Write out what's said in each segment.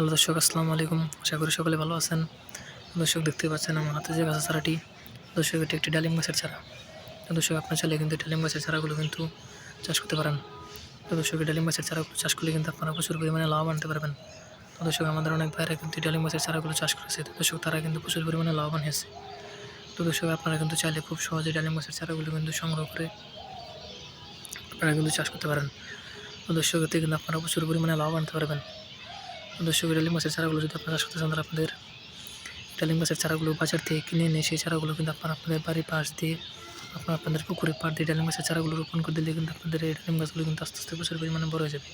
Hello দর্শক, আসসালামু আলাইকুম। আশা করি সকলে ভালো আছেন। দর্শক, দেখতে পাচ্ছেন আমার হাতে যে গাছের চারাটি, দর্শক এটি একটি ডালিম গাছের চারা। দর্শক, আপনার চাইলে কিন্তু ডালিম গাছের চারাগুলো কিন্তু চাষ করতে পারেন। দর্শক, এই ডালিম গাছের চারাগুলো চাষ করলে কিন্তু আপনারা প্রচুর পরিমাণে লাভ আনতে পারবেন। দর্শক, আমাদের অনেক ভাইরা কিন্তু ডালিম গাছের চারাগুলো চাষ করেছে। দর্শক, তারা কিন্তু প্রচুর পরিমাণে লাভবান হয়েছে। দর্শক, আপনারা কিন্তু চাইলে খুব সহজে ডালিম গাছের চারাগুলো কিন্তু সংগ্রহ করে আপনারা কিন্তু চাষ করতে পারেন। দর্শক, এতে কিন্তু আপনারা প্রচুর পরিমাণে লাভ আনতে পারবেন। দর্শক, ডালিম গাছের চারাগুলো যদি আপনারা চাষ করতে চান, তাহলে আপনাদের ডালিম গাছের চারাগুলো বাজার থেকে কিনে এনে সেই চারাগুলো কিন্তু আপনাদের বাড়ির পাশ দিয়ে আপনাদের পুকুরের পাড় দিয়ে ডালিম গাছের চারাগুলো রোপণ করে দিলে কিন্তু আপনাদের এই ডালিম গাছগুলো কিন্তু আস্তে আস্তে প্রচুর পরিমাণে বড় হয়ে যাবে।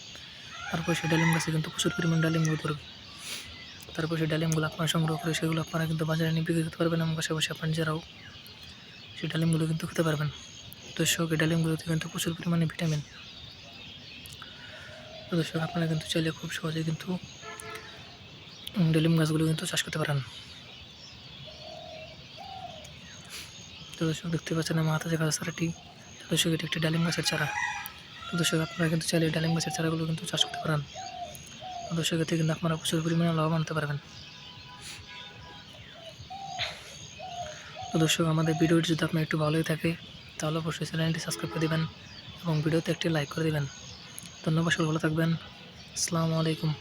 তারপর সেই ডালিম গাছে কিন্তু প্রচুর পরিমাণ ডালিমগুলো ধরবে। তারপর সেই ডালিমগুলো আপনারা সংগ্রহ করে সেগুলো আপনারা কিন্তু বাজারে নিয়ে বিক্রি করতে পারবেন এবং পাশাপাশি আপনার নিজেরাও সেই ডালিমগুলো কিন্তু খেতে পারবেন। দর্শক, এই ডালিমগুলোতে কিন্তু প্রচুর পরিমাণে ভিটামিন। দর্শক, আপনারা কিন্তু চাইলে খুব সহজে কিন্তু ডালিম গাছগুলো কিন্তু চাষ করতে পারেন। দর্শক, দেখতে পাচ্ছেন আমার হাতে যে গাছের চারাটি, দর্শক এটি একটি ডালিম গাছের চারা। দর্শক, আপনারা কিন্তু চাইলে ডালিম গাছের চারাগুলো কিন্তু চাষ করতে পারেন। দর্শক, এতে কিন্তু আপনারা প্রচুর পরিমাণে লাভ আনতে পারবেন। তো দর্শক, আমাদের ভিডিওটি যদি আপনার একটু ভালোই থাকে তাহলে অবশ্যই চ্যানেলটি সাবস্ক্রাইব করে দেবেন এবং ভিডিওতে একটি লাইক করে দেবেন। ধন্যবাদ, সকল ভালো থাকবেন। আসসালামু আলাইকুম।